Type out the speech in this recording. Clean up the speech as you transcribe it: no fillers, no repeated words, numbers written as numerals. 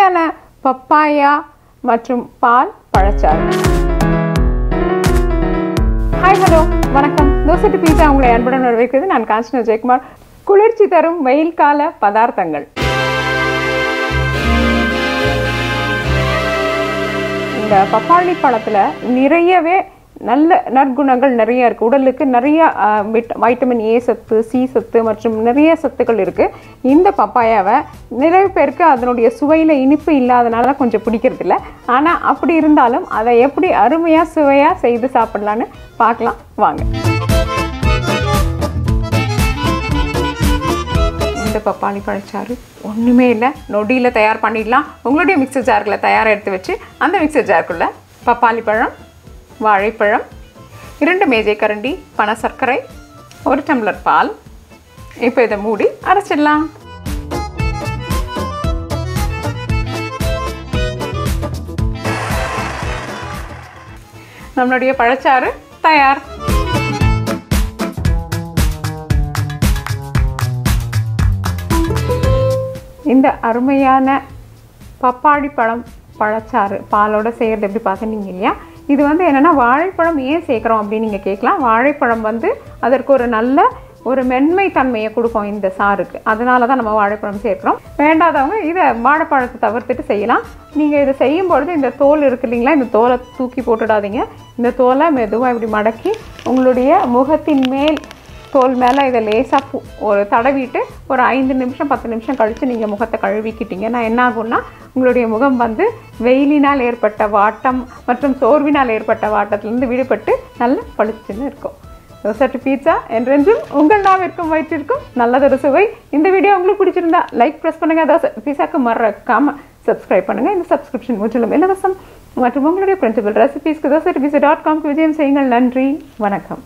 அருமையான பப்பாயா மற்றும் பால் பழச்சாறு. ஹாய், ஹலோ, வணக்கம். தோசை டு பீஸா உங்களை அன்புடன் வரவேற்கிறது. நான் காஞ்சனா ஜெயக்குமார். குளிர்ச்சி தரும் வெயில் கால பதார்த்தங்கள். இந்த பப்பாளி பழத்துல நிறையவே நல்ல நற்குணங்கள் நிறைய இருக்குது. உடலுக்கு நிறைய வைட்டமின் ஏ சத்து, சி சத்து மற்றும் நிறைய சத்துக்கள் இருக்குது. இந்த பப்பாயாவை நிறைய பேருக்கு அதனுடைய சுவையில் இனிப்பு இல்லாதனால கொஞ்சம் பிடிக்கிறதில்ல. ஆனால் அப்படி இருந்தாலும் அதை எப்படி அருமையாக சுவையாக செய்து சாப்பிடலான்னு பார்க்கலாம் வாங்க. இந்த பப்பாளி பழச்சாறு ஒன்றுமே இல்லை, நொடியில் தயார் பண்ணிடலாம். உங்களுடைய மிக்சர் ஜார்களை தயாராக எடுத்து வச்சு அந்த மிக்சர் ஜாருக்குள்ளே பப்பாளி பழம், வாழைப்பழம், 2 மேஜை கரண்டி பனை சர்க்கரை, 1 டம்ளர் பால். இப்போ இதை மூடி அரைச்சிடலாம். நம்மளுடைய பழச்சாறு தயார். இந்த அருமையான பப்பாளி பழம் பழச்சாறு பாலோட செய்கிறது எப்படி பார்த்துனீங்க இல்லையா? இது என்னென்னா வாழைப்பழம் ஏன் சேர்க்குறோம் அப்படின்னு நீங்கள் கேட்கலாம். வாழைப்பழம் அதற்கு ஒரு நல்ல ஒரு மென்மை தன்மையை கொடுக்கும் இந்த சாருக்கு. அதனால தான் நம்ம வாழைப்பழம் சேர்க்குறோம். வேண்டாதவங்க இதை வாழைப்பழத்தை தவிர்த்துட்டு செய்யலாம். நீங்கள் இதை செய்யும்பொழுது இந்த தோல் இருக்கு இல்லைங்களா, இந்த தோலை தூக்கி போட்டுடாதீங்க. இந்த தோலை மெதுவாக இப்படி மடக்கி உங்களுடைய முகத்தின் மேல் தோல் மேலே இதை லேசாக ஒரு தடவிட்டு ஒரு 5 நிமிஷம் 10 நிமிஷம் கழித்து நீங்கள் முகத்தை கழுவிக்கிட்டீங்கன்னா என்ன ஆகும்னா, உங்களுடைய முகம் வெயிலினால் ஏற்பட்ட வாட்டம் மற்றும் சோர்வினால் ஏற்பட்ட வாட்டத்திலிருந்து விடுபட்டு நல்ல பளிச்சுன்னு இருக்கும். தோசை டு பீட்சா என்றென்றும் உங்கள் நாவிற்கும் வயிற்றிற்கும் நல்லதொரு சுவை. இந்த வீடியோ உங்களுக்கு பிடிச்சிருந்தா லைக் ப்ரெஸ் பண்ணுங்கள். தோசை பீஸாக்கு மறக்காமல் சப்ஸ்கிரைப் பண்ணுங்கள். இந்த சப்ஸ்கிரிப்ஷன் முற்றிலும் இலவசம். மற்றும் உங்களுடைய பிரிண்டபிள் ரெசிபீஸ்க்கு dosa2pizza.com விஜயம் செய்யுங்கள். நன்றி, வணக்கம்.